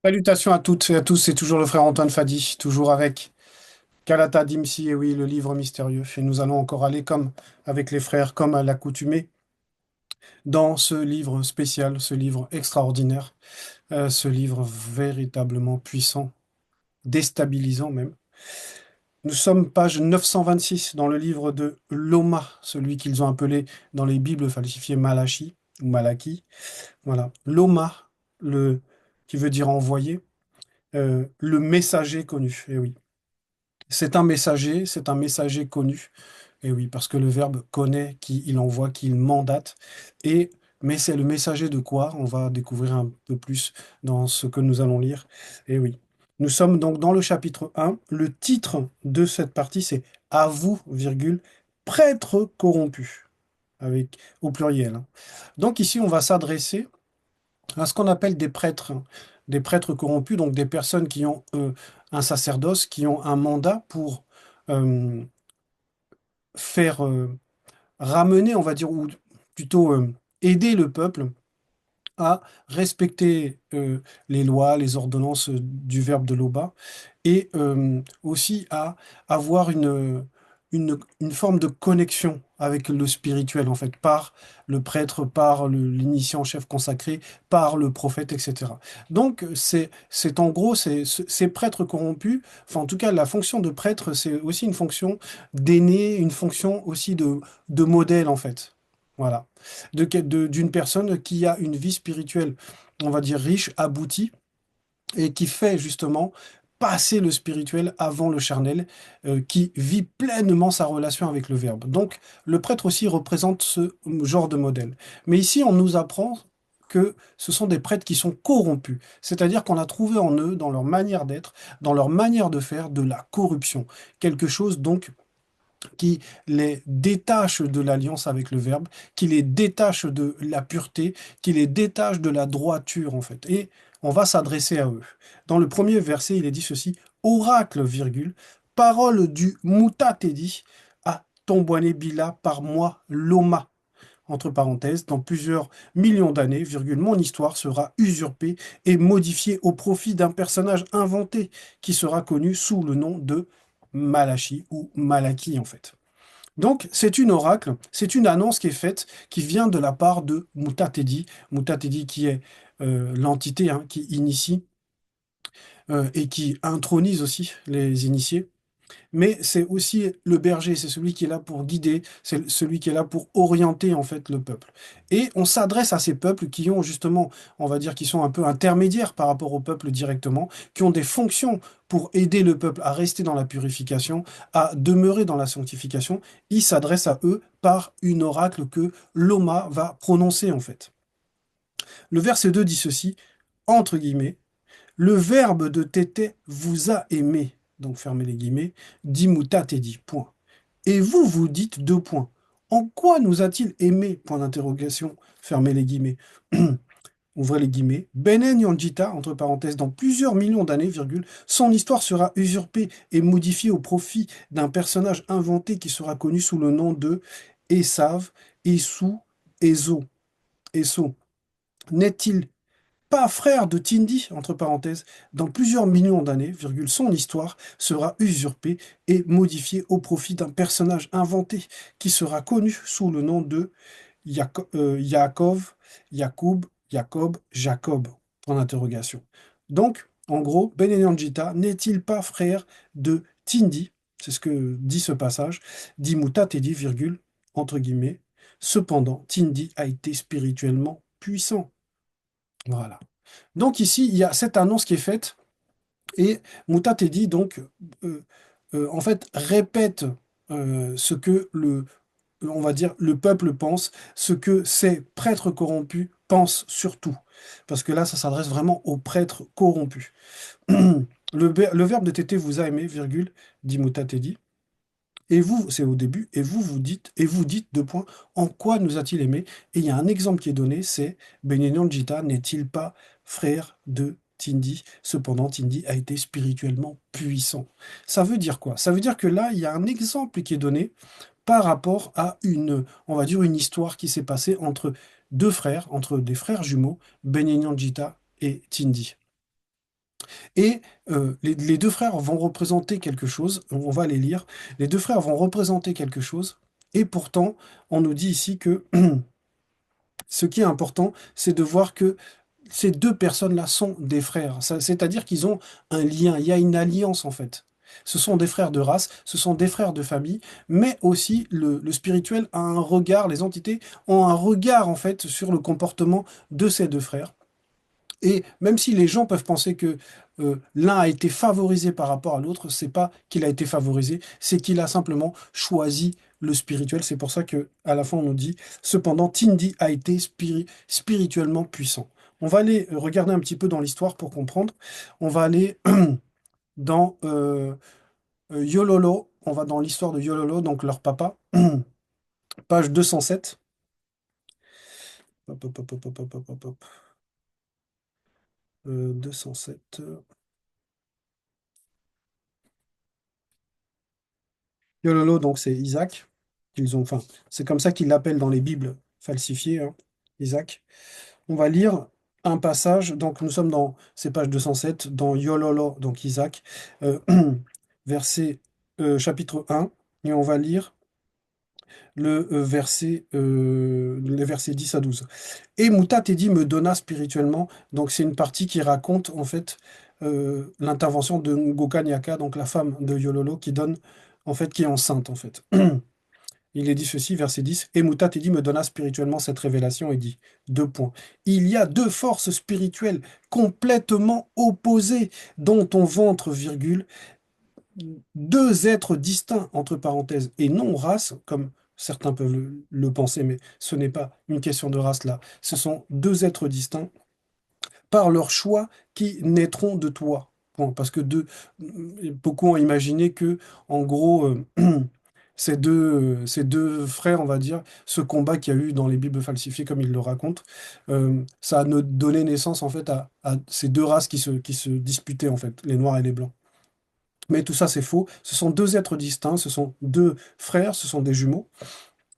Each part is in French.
Salutations à toutes et à tous, c'est toujours le frère Antoine Fadi, toujours avec Kalata Dimsi, et oui, le livre mystérieux. Et nous allons encore aller comme avec les frères, comme à l'accoutumée, dans ce livre spécial, ce livre extraordinaire, ce livre véritablement puissant, déstabilisant même. Nous sommes page 926 dans le livre de Loma, celui qu'ils ont appelé dans les Bibles falsifiées Malachi ou Malaki. Voilà, Loma, le, qui veut dire envoyé, le messager connu. Et oui. C'est un messager connu. Et oui, parce que le Verbe connaît qui il envoie, qui il mandate. Et, mais c'est le messager de quoi? On va découvrir un peu plus dans ce que nous allons lire. Et oui. Nous sommes donc dans le chapitre 1. Le titre de cette partie, c'est À vous, virgule, prêtre corrompu, avec, au pluriel, hein. Donc ici, on va s'adresser à ce qu'on appelle des prêtres corrompus, donc des personnes qui ont un sacerdoce, qui ont un mandat pour euh, faire ramener, on va dire, ou plutôt aider le peuple à respecter les lois, les ordonnances du verbe de Loba, et aussi à avoir une forme de connexion avec le spirituel, en fait, par le prêtre, par l'initié en chef consacré, par le prophète, etc. Donc, c'est en gros, ces prêtres corrompus, enfin, en tout cas, la fonction de prêtre, c'est aussi une fonction d'aîné, une fonction aussi de modèle, en fait. Voilà d'une personne qui a une vie spirituelle, on va dire riche, aboutie, et qui fait justement passer le spirituel avant le charnel, qui vit pleinement sa relation avec le Verbe. Donc, le prêtre aussi représente ce genre de modèle. Mais ici, on nous apprend que ce sont des prêtres qui sont corrompus, c'est-à-dire qu'on a trouvé en eux, dans leur manière d'être, dans leur manière de faire, de la corruption, quelque chose donc qui les détache de l'alliance avec le Verbe, qui les détache de la pureté, qui les détache de la droiture, en fait. Et on va s'adresser à eux. Dans le premier verset, il est dit ceci, oracle, virgule, parole du Mutatedi à Tombouane Bila par moi, Loma. Entre parenthèses, dans plusieurs millions d'années, virgule, mon histoire sera usurpée et modifiée au profit d'un personnage inventé qui sera connu sous le nom de Malachi ou Malaki, en fait. Donc, c'est une oracle, c'est une annonce qui est faite, qui vient de la part de Mutatedi. Mutatedi qui est l'entité hein, qui initie et qui intronise aussi les initiés. Mais c'est aussi le berger, c'est celui qui est là pour guider, c'est celui qui est là pour orienter en fait le peuple. Et on s'adresse à ces peuples qui ont justement, on va dire, qui sont un peu intermédiaires par rapport au peuple directement, qui ont des fonctions pour aider le peuple à rester dans la purification, à demeurer dans la sanctification. Il s'adresse à eux par une oracle que l'Oma va prononcer en fait. Le verset 2 dit ceci, entre guillemets, le verbe de Tété vous a aimé, donc fermez les guillemets, dit Mouta dit, point. Et vous, vous dites deux points. En quoi nous a-t-il aimé, point d'interrogation, fermez les guillemets, ouvrez les guillemets, Benen Yonjita, entre parenthèses, dans plusieurs millions d'années, virgule, son histoire sera usurpée et modifiée au profit d'un personnage inventé qui sera connu sous le nom de Esav, Esou, Ezo, Eso. N'est-il pas frère de Tindi, entre parenthèses, dans plusieurs millions d'années, virgule, son histoire sera usurpée et modifiée au profit d'un personnage inventé qui sera connu sous le nom de Yaakov, Yacoub, Jacob, Jacob, en interrogation. Donc, en gros, Benenjita n'est-il pas frère de Tindi, c'est ce que dit ce passage, dit Muta Tedi, virgule, entre guillemets, cependant, Tindi a été spirituellement puissant. Voilà. Donc ici, il y a cette annonce qui est faite et Mouta Tedi donc en fait répète ce que on va dire le peuple pense, ce que ces prêtres corrompus pensent surtout, parce que là ça s'adresse vraiment aux prêtres corrompus. Le verbe de tété vous a aimé, virgule, dit Mouta Tedi. Et vous, c'est au début, et vous dites, deux points, en quoi nous a-t-il aimé? Et il y a un exemple qui est donné, c'est Benignon Jita n'est-il pas frère de Tindi? Cependant, Tindi a été spirituellement puissant. Ça veut dire quoi? Ça veut dire que là, il y a un exemple qui est donné par rapport à on va dire, une histoire qui s'est passée entre deux frères, entre des frères jumeaux, Benignon Jita et Tindi. Et les deux frères vont représenter quelque chose, on va les lire, les deux frères vont représenter quelque chose, et pourtant, on nous dit ici que ce qui est important, c'est de voir que ces deux personnes-là sont des frères. C'est-à-dire qu'ils ont un lien, il y a une alliance en fait. Ce sont des frères de race, ce sont des frères de famille, mais aussi le spirituel a un regard, les entités ont un regard en fait sur le comportement de ces deux frères. Et même si les gens peuvent penser que l'un a été favorisé par rapport à l'autre, c'est pas qu'il a été favorisé, c'est qu'il a simplement choisi le spirituel. C'est pour ça que à la fin on nous dit, cependant, Tindi a été spirituellement puissant. On va aller regarder un petit peu dans l'histoire pour comprendre. On va aller dans Yololo. On va dans l'histoire de Yololo, donc leur papa, page 207. Hop, hop, hop, hop, hop, hop, hop, hop, hop. 207. Yololo, donc c'est Isaac. Enfin, c'est comme ça qu'ils l'appellent dans les Bibles falsifiées, hein, Isaac. On va lire un passage. Donc nous sommes dans, c'est page 207, dans Yololo, donc Isaac, euh, verset, chapitre 1, et on va lire les versets 10 à 12. Et Mouta Tedi me donna spirituellement, donc c'est une partie qui raconte en fait l'intervention de Ngoka Nyaka, donc la femme de Yololo, qui donne, en fait, qui est enceinte en fait. Il est dit ceci, verset 10, et Mouta Tedi me donna spirituellement cette révélation et dit, deux points, il y a deux forces spirituelles complètement opposées dans ton ventre, virgule, deux êtres distincts, entre parenthèses, et non race, comme certains peuvent le penser, mais ce n'est pas une question de race là. Ce sont deux êtres distincts par leur choix qui naîtront de toi. Point. Parce que beaucoup ont imaginé que, en gros, ces deux frères, on va dire, ce combat qu'il y a eu dans les Bibles falsifiées, comme ils le racontent, ça a donné naissance en fait à ces deux races qui se disputaient en fait, les Noirs et les Blancs. Mais tout ça, c'est faux. Ce sont deux êtres distincts, ce sont deux frères, ce sont des jumeaux.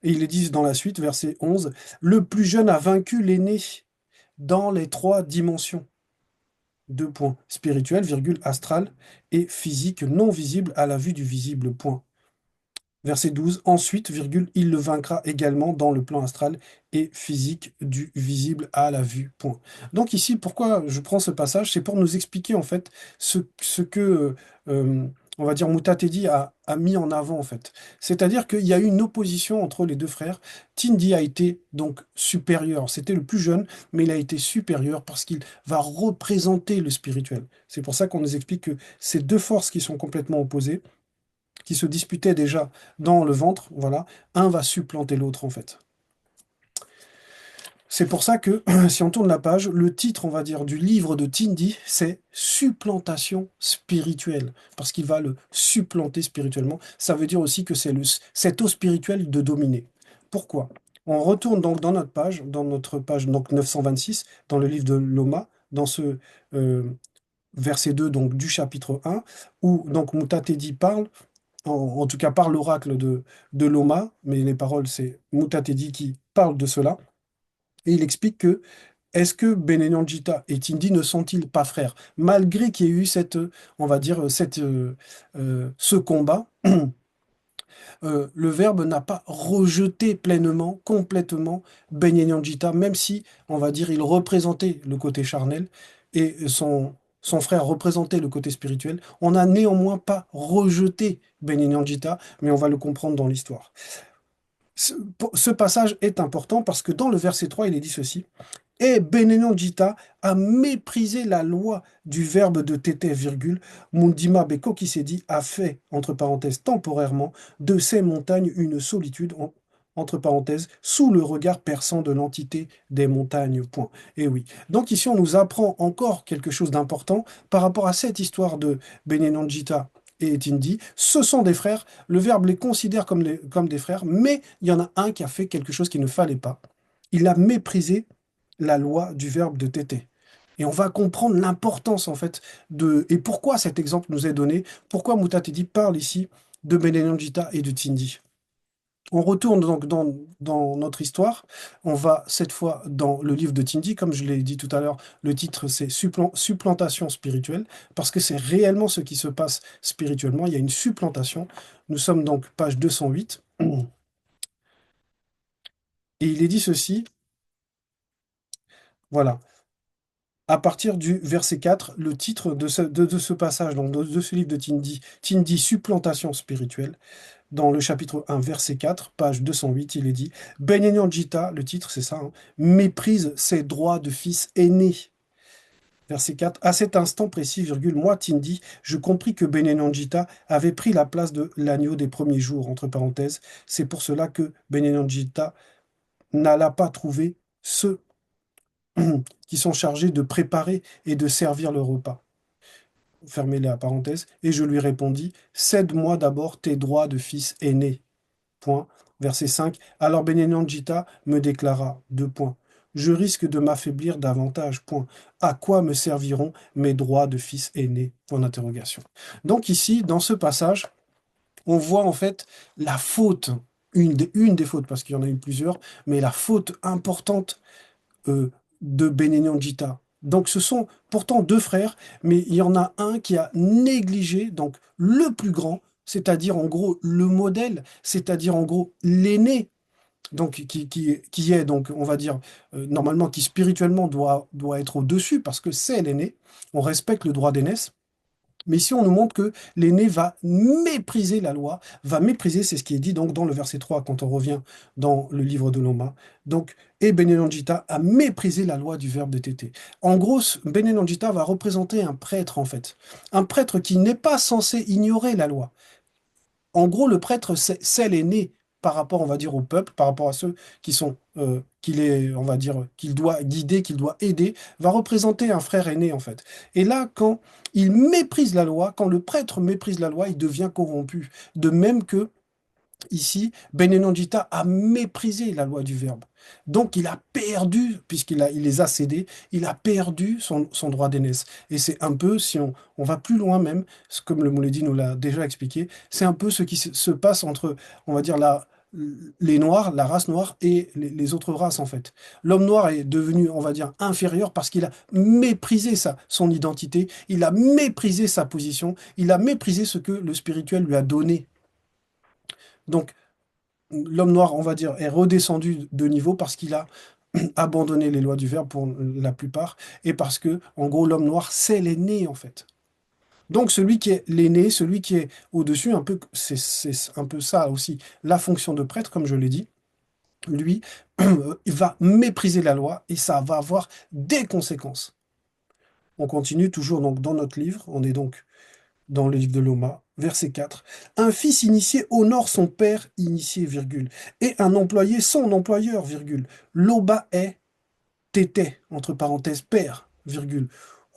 Et ils les disent dans la suite, verset 11, le plus jeune a vaincu l'aîné dans les trois dimensions. Deux points. Spirituel, virgule, astral et physique non visible à la vue du visible. Point. Verset 12, ensuite, virgule, il le vaincra également dans le plan astral et physique du visible à la vue. Point. Donc ici, pourquoi je prends ce passage, c'est pour nous expliquer en fait ce que, on va dire, Moutatedi a mis en avant en fait. C'est-à-dire qu'il y a eu une opposition entre les deux frères. Tindi a été donc supérieur. C'était le plus jeune, mais il a été supérieur parce qu'il va représenter le spirituel. C'est pour ça qu'on nous explique que ces deux forces qui sont complètement opposées, qui se disputaient déjà dans le ventre, voilà, un va supplanter l'autre en fait. C'est pour ça que, si on tourne la page, le titre, on va dire, du livre de Tindi, c'est Supplantation spirituelle, parce qu'il va le supplanter spirituellement. Ça veut dire aussi que c'est au spirituel de dominer. Pourquoi? On retourne donc dans notre page donc 926, dans le livre de Loma, dans ce verset 2 donc, du chapitre 1, où donc Mutatedi parle en tout cas par l'oracle de Loma, mais les paroles, c'est Mutatedi qui parle de cela, et il explique que est-ce que Benenyanjita et Tindi ne sont-ils pas frères? Malgré qu'il y ait eu on va dire, ce combat, le Verbe n'a pas rejeté pleinement, complètement Benenyanjita, même si, on va dire, il représentait le côté charnel et son frère représentait le côté spirituel. On n'a néanmoins pas rejeté Benenyanjita, mais on va le comprendre dans l'histoire. Ce passage est important parce que dans le verset 3, il est dit ceci. Et Benenandjita a méprisé la loi du verbe de tété, virgule, Mundima Beko qui s'est dit a fait, entre parenthèses, temporairement, de ces montagnes une solitude, entre parenthèses, sous le regard perçant de l'entité des montagnes. Point. Et oui. Donc ici, on nous apprend encore quelque chose d'important par rapport à cette histoire de Benenandjita et Tindi. Ce sont des frères, le verbe les considère comme des frères, mais il y en a un qui a fait quelque chose qu'il ne fallait pas. Il a méprisé la loi du verbe de téter. Et on va comprendre l'importance, en fait, et pourquoi cet exemple nous est donné, pourquoi Moutatedi parle ici de Benenandjita et de Tindi. On retourne donc dans notre histoire. On va cette fois dans le livre de Tindi. Comme je l'ai dit tout à l'heure, le titre c'est Supplantation spirituelle, parce que c'est réellement ce qui se passe spirituellement. Il y a une supplantation. Nous sommes donc page 208. Et il est dit ceci, voilà, à partir du verset 4, le titre de ce passage, donc de ce livre de Tindi, Tindi, Supplantation spirituelle. Dans le chapitre 1, verset 4, page 208, il est dit, Benignon Gita, le titre c'est ça, hein, méprise ses droits de fils aîné. Verset 4, à cet instant précis, virgule, moi, Tindi, je compris que Benignon Gita avait pris la place de l'agneau des premiers jours, entre parenthèses. C'est pour cela que Benignon Gita n'alla pas trouver ceux qui sont chargés de préparer et de servir le repas. Fermez la parenthèse. Et je lui répondis, cède-moi d'abord tes droits de fils aîné. Point. Verset 5. Alors Benenandjita me déclara, deux points. Je risque de m'affaiblir davantage. Point. À quoi me serviront mes droits de fils aîné? Point d'interrogation. Donc ici, dans ce passage, on voit en fait la faute, une des fautes, parce qu'il y en a eu plusieurs, mais la faute importante euh, de Benenandjita. Donc ce sont pourtant deux frères, mais il y en a un qui a négligé, donc le plus grand, c'est-à-dire en gros le modèle, c'est-à-dire en gros l'aîné, donc qui est donc on va dire normalement qui spirituellement doit être au-dessus parce que c'est l'aîné. On respecte le droit d'aînesse. Mais ici, on nous montre que l'aîné va mépriser la loi, va mépriser, c'est ce qui est dit donc dans le verset 3 quand on revient dans le livre de Loma. Donc, et Benenandjita a méprisé la loi du verbe de tété. En gros, Benenandjita va représenter un prêtre en fait. Un prêtre qui n'est pas censé ignorer la loi. En gros, le prêtre, c'est l'aîné par rapport, on va dire, au peuple, par rapport à ceux qui sont, qu'il est, on va dire, qu'il doit guider, qu'il doit aider, va représenter un frère aîné, en fait. Et là, quand il méprise la loi, quand le prêtre méprise la loi, il devient corrompu. De même que ici, Benenandjita a méprisé la loi du Verbe. Donc il a perdu, il les a cédés, il a perdu son droit d'aînesse. Et c'est un peu, si on va plus loin même, comme le Mouledi nous l'a déjà expliqué, c'est un peu ce qui se passe entre, on va dire, les Noirs, la race noire et les autres races en fait. L'homme noir est devenu, on va dire, inférieur parce qu'il a méprisé son identité, il a méprisé sa position, il a méprisé ce que le spirituel lui a donné. Donc, l'homme noir, on va dire, est redescendu de niveau parce qu'il a abandonné les lois du verbe pour la plupart et parce que, en gros, l'homme noir, c'est l'aîné, en fait. Donc, celui qui est l'aîné, celui qui est au-dessus, un peu, c'est un peu ça aussi, la fonction de prêtre, comme je l'ai dit, lui, il va mépriser la loi et ça va avoir des conséquences. On continue toujours donc dans notre livre, on est donc dans le livre de Loma, verset 4. Un fils initié honore son père initié, virgule, et un employé son employeur, virgule. Loba est tété, entre parenthèses, père, virgule.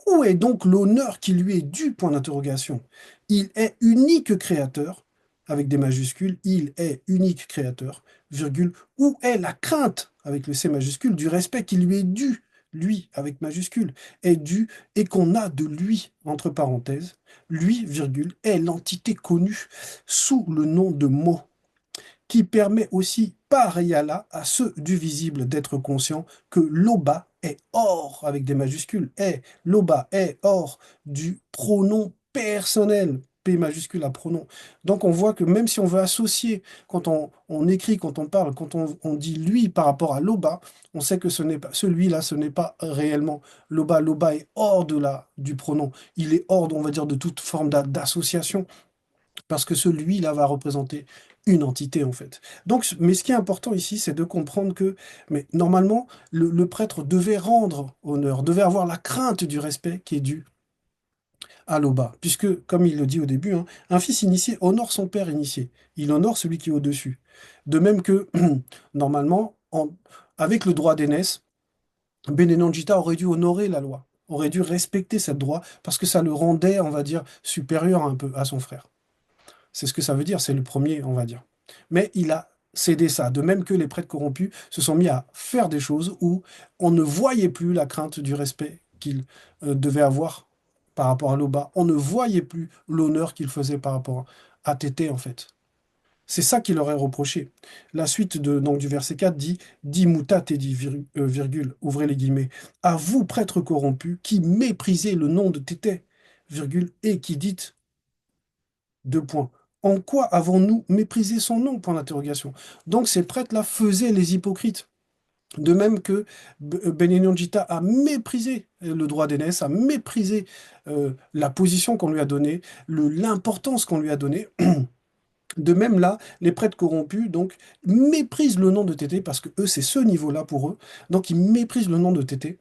Où est donc l'honneur qui lui est dû, point d'interrogation? Il est unique créateur, avec des majuscules, il est unique créateur, virgule. Où est la crainte, avec le C majuscule, du respect qui lui est dû, lui, avec majuscule, est dû et qu'on a de lui, entre parenthèses, lui, virgule, est l'entité connue sous le nom de mot qui permet aussi par Yala à ceux du visible d'être conscients que l'oba est hors, avec des majuscules, est, l'oba est hors du pronom personnel, P majuscule à pronom. Donc on voit que même si on veut associer, quand on écrit, quand on parle, quand on dit lui par rapport à l'oba, on sait que ce n'est pas celui-là, ce n'est pas réellement l'oba. L'oba est hors du pronom. Il est hors, on va dire, de toute forme d'association. Parce que celui-là va représenter une entité, en fait. Donc, mais ce qui est important ici, c'est de comprendre que, mais normalement, le prêtre devait rendre honneur, devait avoir la crainte du respect qui est dû à l'Oba. Puisque, comme il le dit au début, hein, un fils initié honore son père initié. Il honore celui qui est au-dessus. De même que, normalement, avec le droit d'aînesse, Benenandjita aurait dû honorer la loi, aurait dû respecter cette droit, parce que ça le rendait, on va dire, supérieur un peu à son frère. C'est ce que ça veut dire, c'est le premier, on va dire. Mais il a cédé ça, de même que les prêtres corrompus se sont mis à faire des choses où on ne voyait plus la crainte du respect qu'il devait avoir par rapport à l'Oba. On ne voyait plus l'honneur qu'il faisait par rapport à Tété, en fait. C'est ça qui leur est reproché. La suite donc, du verset 4 dit, dit mutat et dit, virgule, ouvrez les guillemets, à vous, prêtres corrompus, qui méprisez le nom de Tété, virgule, et qui dites, deux points. En quoi avons-nous méprisé son nom? Point d'interrogation. Donc ces prêtres-là faisaient les hypocrites. De même que Benignon Gita a méprisé le droit d'aînesse, a méprisé la position qu'on lui a donnée, l'importance qu'on lui a donnée. De même là, les prêtres corrompus donc méprisent le nom de Tété parce que eux c'est ce niveau-là pour eux. Donc ils méprisent le nom de Tété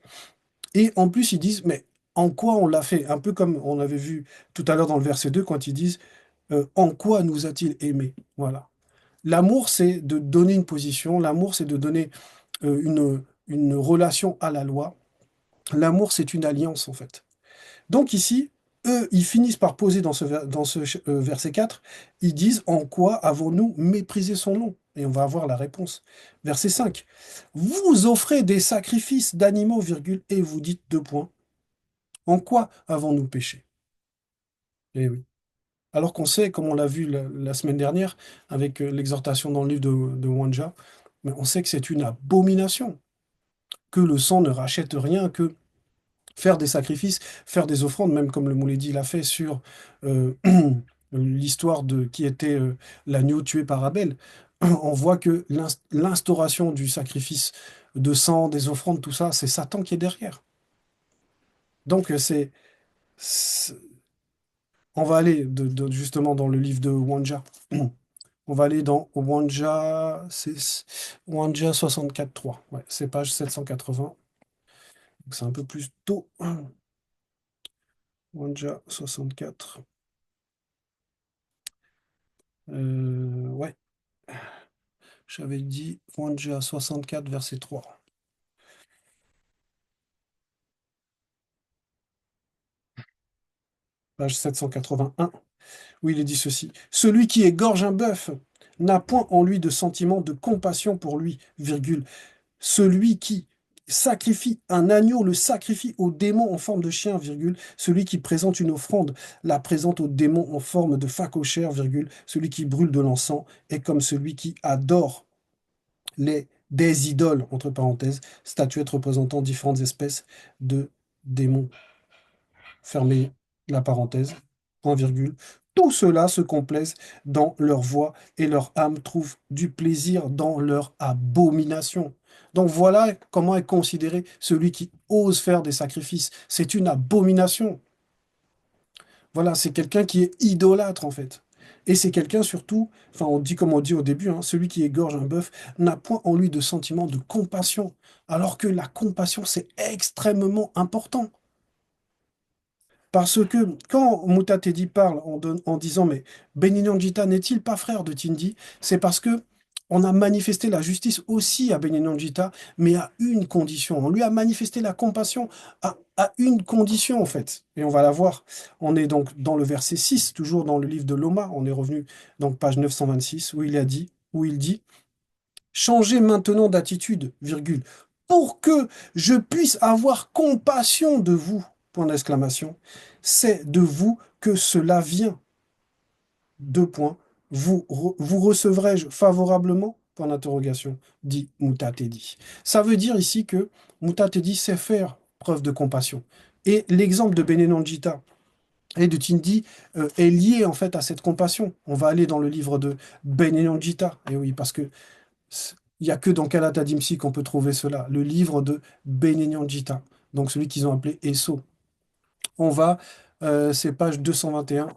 et en plus ils disent mais en quoi on l'a fait? Un peu comme on avait vu tout à l'heure dans le verset 2 quand ils disent en quoi nous a-t-il aimés? Voilà. L'amour c'est de donner une position, l'amour c'est de donner une relation à la loi. L'amour c'est une alliance en fait. Donc ici, eux, ils finissent par poser dans ce verset 4, ils disent, en quoi avons-nous méprisé son nom? Et on va avoir la réponse. Verset 5, vous offrez des sacrifices d'animaux, virgule, et vous dites deux points. En quoi avons-nous péché? Eh oui. Alors qu'on sait, comme on l'a vu la semaine dernière, avec l'exhortation dans le livre de Wanja, mais on sait que c'est une abomination, que le sang ne rachète rien, que faire des sacrifices, faire des offrandes, même comme le Mouledi l'a fait sur euh, l'histoire de qui était l'agneau tué par Abel, on voit que l'instauration du sacrifice de sang, des offrandes, tout ça, c'est Satan qui est derrière. Donc c'est- on va aller justement dans le livre de Wanja. On va aller dans Wanja, c'est Wanja 64.3. Ouais, c'est page 780. Donc c'est un peu plus tôt. Wanja 64. Ouais, j'avais dit Wanja 64, verset 3, page 781, où il est dit ceci. Celui qui égorge un bœuf n'a point en lui de sentiment de compassion pour lui, virgule. Celui qui sacrifie un agneau le sacrifie au démon en forme de chien, virgule. Celui qui présente une offrande la présente au démon en forme de phacochère, virgule. Celui qui brûle de l'encens est comme celui qui adore des idoles, entre parenthèses, statuettes représentant différentes espèces de démons. Fermez la parenthèse, point virgule. Tout cela se complaise dans leur voix et leur âme trouve du plaisir dans leur abomination. Donc voilà comment est considéré celui qui ose faire des sacrifices. C'est une abomination. Voilà, c'est quelqu'un qui est idolâtre en fait. Et c'est quelqu'un surtout, enfin on dit comme on dit au début, hein, celui qui égorge un bœuf n'a point en lui de sentiment de compassion, alors que la compassion c'est extrêmement important. Parce que quand Tedi parle en disant mais Benignon n'est-il pas frère de Tindi? C'est parce que on a manifesté la justice aussi à Benignon, mais à une condition. On lui a manifesté la compassion à une condition en fait. Et on va la voir. On est donc dans le verset 6, toujours dans le livre de Loma. On est revenu donc page 926 où il dit changez maintenant d'attitude, virgule, pour que je puisse avoir compassion de vous, point d'exclamation. C'est de vous que cela vient, deux points. Vous recevrez-je favorablement, point d'interrogation, dit Moutatedi. Ça veut dire ici que Moutatedi sait faire preuve de compassion. Et l'exemple de Benenandjita et de Tindi est lié en fait à cette compassion. On va aller dans le livre de Benenandjita. Et oui, parce que il n'y a que dans Kalata Dimsi qu'on peut trouver cela, le livre de Benignon Gita, donc celui qu'ils ont appelé Esso. On va, c'est page 221,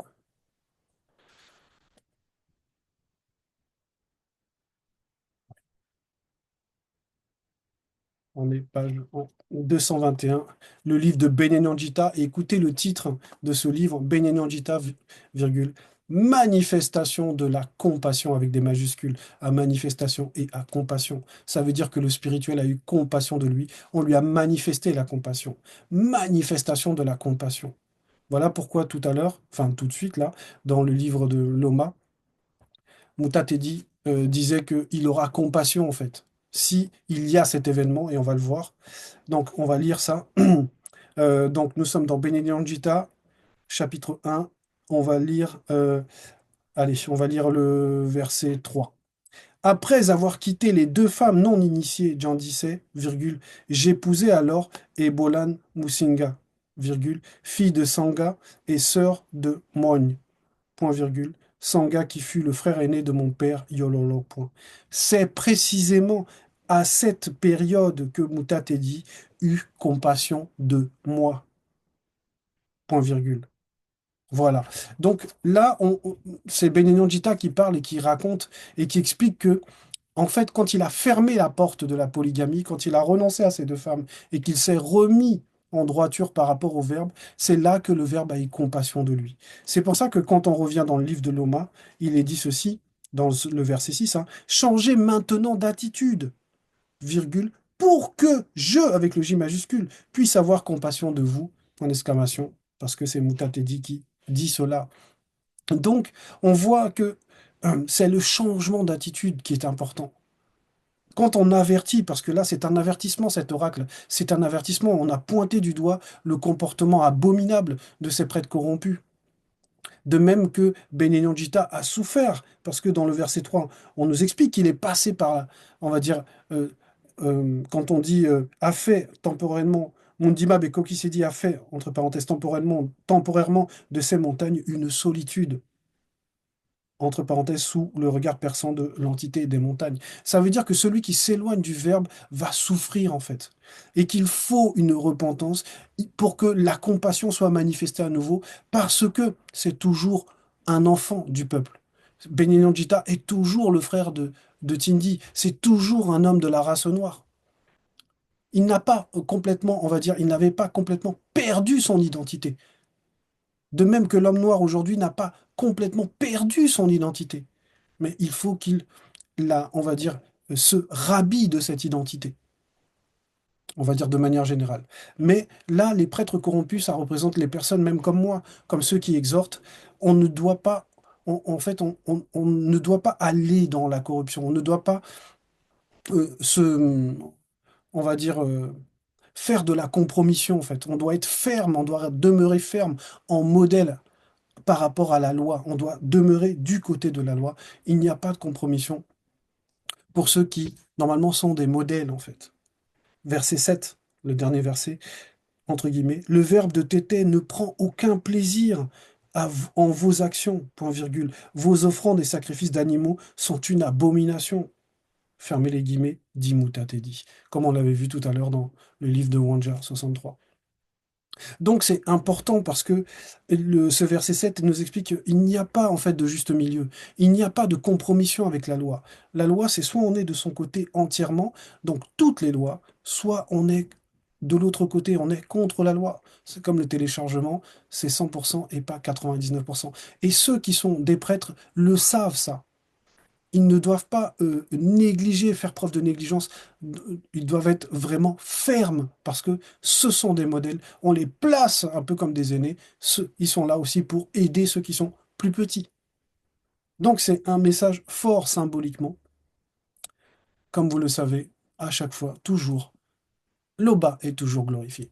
on est page 221, le livre de Benignon Gita, et écoutez le titre de ce livre, Benignon Gita, virgule, manifestation de la compassion avec des majuscules, à manifestation et à compassion. Ça veut dire que le spirituel a eu compassion de lui, on lui a manifesté la compassion, manifestation de la compassion. Voilà pourquoi tout à l'heure, enfin tout de suite là, dans le livre de Loma, Moutatedi disait qu'il aura compassion en fait, si il y a cet événement, et on va le voir. Donc on va lire ça. Donc nous sommes dans Benedict Gita, chapitre 1. On va lire Allez, on va lire le verset 3. Après avoir quitté les deux femmes non initiées, Djandissé, virgule, j'épousai alors Ebolan Musinga, virgule, fille de Sanga et sœur de Mogne, point virgule, Sanga qui fut le frère aîné de mon père Yololo, point. C'est précisément à cette période que Moutatedi eut compassion de moi, point virgule. Voilà. Donc là, c'est Benignon Gita qui parle et qui raconte et qui explique que en fait, quand il a fermé la porte de la polygamie, quand il a renoncé à ces deux femmes et qu'il s'est remis en droiture par rapport au Verbe, c'est là que le Verbe a eu compassion de lui. C'est pour ça que quand on revient dans le livre de Loma, il est dit ceci, dans le verset 6, hein, changez maintenant d'attitude, virgule, pour que je, avec le J majuscule, puisse avoir compassion de vous, en exclamation, parce que c'est Moutatedi qui dit cela. Donc, on voit que c'est le changement d'attitude qui est important. Quand on avertit, parce que là c'est un avertissement cet oracle, c'est un avertissement, on a pointé du doigt le comportement abominable de ces prêtres corrompus. De même que Benenjita a souffert, parce que dans le verset 3, on nous explique qu'il est passé par, on va dire, quand on dit a fait temporairement, Mundimab et Kokisedi a fait, entre parenthèses, temporairement de ces montagnes une solitude entre parenthèses, sous le regard perçant de l'entité des montagnes. Ça veut dire que celui qui s'éloigne du Verbe va souffrir, en fait, et qu'il faut une repentance pour que la compassion soit manifestée à nouveau, parce que c'est toujours un enfant du peuple. Benenjita est toujours le frère de Tindi, c'est toujours un homme de la race noire. Il n'a pas complètement, on va dire, il n'avait pas complètement perdu son identité. De même que l'homme noir aujourd'hui n'a pas complètement perdu son identité. Mais il faut qu'il, on va dire, se rhabille de cette identité, on va dire de manière générale. Mais là, les prêtres corrompus, ça représente les personnes, même comme moi, comme ceux qui exhortent. On ne doit pas, en fait, on ne doit pas aller dans la corruption. On ne doit pas on va dire, faire de la compromission, en fait. On doit être ferme, on doit demeurer ferme en modèle par rapport à la loi. On doit demeurer du côté de la loi. Il n'y a pas de compromission pour ceux qui, normalement, sont des modèles, en fait. Verset 7, le dernier verset, entre guillemets, le verbe de tété ne prend aucun plaisir en vos actions, point virgule. Vos offrandes et sacrifices d'animaux sont une abomination. Fermez les guillemets, dit Moutatedi, comme on l'avait vu tout à l'heure dans le livre de Wanja 63. Donc c'est important parce que ce verset 7 nous explique qu'il n'y a pas en fait de juste milieu. Il n'y a pas de compromission avec la loi. La loi, c'est soit on est de son côté entièrement, donc toutes les lois, soit on est de l'autre côté, on est contre la loi. C'est comme le téléchargement, c'est 100% et pas 99%. Et ceux qui sont des prêtres le savent ça. Ils ne doivent pas négliger, faire preuve de négligence. Ils doivent être vraiment fermes parce que ce sont des modèles. On les place un peu comme des aînés. Ils sont là aussi pour aider ceux qui sont plus petits. Donc c'est un message fort symboliquement. Comme vous le savez, à chaque fois, toujours, l'Oba est toujours glorifié.